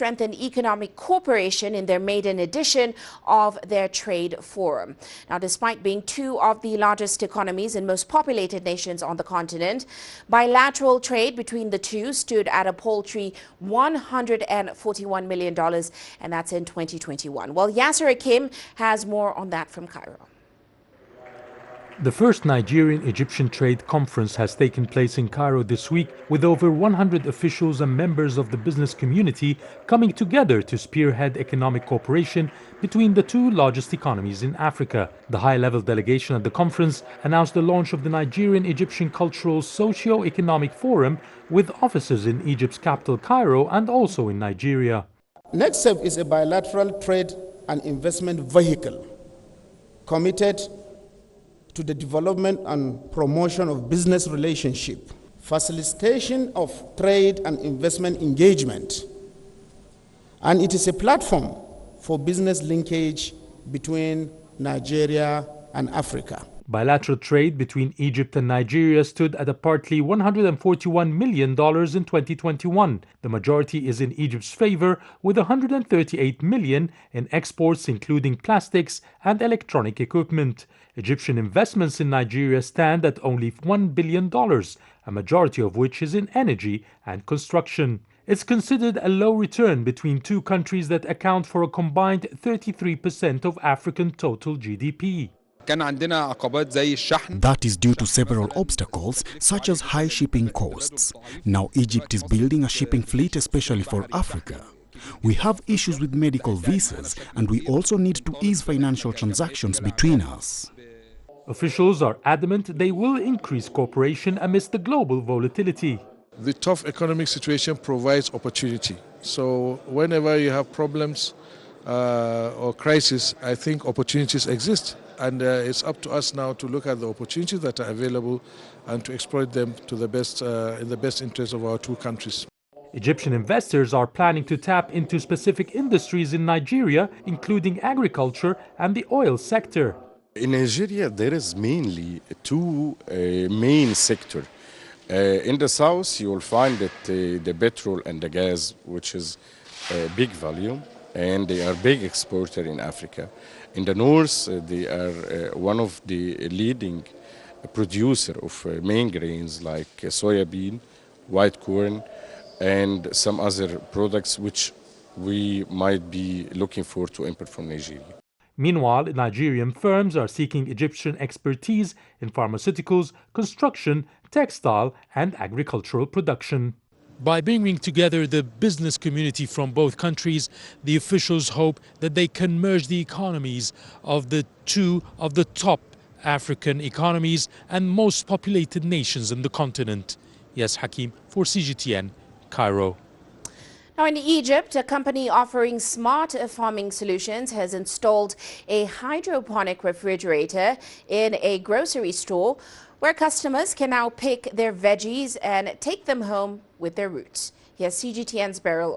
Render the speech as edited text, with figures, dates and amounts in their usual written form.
strengthen economic cooperation in their maiden edition of their trade forum. Now, despite being two of the largest economies and most populated nations on the continent, bilateral trade between the two stood at a paltry $141 million, and that's in 2021. Well, Yasser Hakim has more on that from Cairo. The first Nigerian-Egyptian Trade Conference has taken place in Cairo this week, with over 100 officials and members of the business community coming together to spearhead economic cooperation between the two largest economies in Africa. The high-level delegation at the conference announced the launch of the Nigerian-Egyptian Cultural Socio-Economic Forum, with offices in Egypt's capital Cairo and also in Nigeria. Next step is a bilateral trade and investment vehicle committed to the development and promotion of business relationship, facilitation of trade and investment engagement, and it is a platform for business linkage between Nigeria and Africa. Bilateral trade between Egypt and Nigeria stood at a partly $141 million in 2021. The majority is in Egypt's favor, with $138 million in exports, including plastics and electronic equipment. Egyptian investments in Nigeria stand at only $1 billion, a majority of which is in energy and construction. It's considered a low return between two countries that account for a combined 33% of African total GDP. That is due to several obstacles, such as high shipping costs. Now Egypt is building a shipping fleet especially for Africa. We have issues with medical visas, and we also need to ease financial transactions between us. Officials are adamant they will increase cooperation amidst the global volatility. The tough economic situation provides opportunity. So whenever you have problems or crisis, I think opportunities exist. And it's up to us now to look at the opportunities that are available and to exploit them to the best, in the best interest of our two countries. Egyptian investors are planning to tap into specific industries in Nigeria, including agriculture and the oil sector. In Nigeria, there is mainly two main sectors. In the south, you will find that the petrol and the gas, which is a big volume, and they are big exporter in Africa. In the north, they are one of the leading producer of main grains like soybean, white corn, and some other products which we might be looking for to import from Nigeria. Meanwhile, Nigerian firms are seeking Egyptian expertise in pharmaceuticals, construction, textile, and agricultural production. By bringing together the business community from both countries, the officials hope that they can merge the economies of the two of the top African economies and most populated nations in the continent. Yes, Hakim for CGTN, Cairo. Now, in Egypt, a company offering smart farming solutions has installed a hydroponic refrigerator in a grocery store where customers can now pick their veggies and take them home with their roots. Here's CGTN's Beryl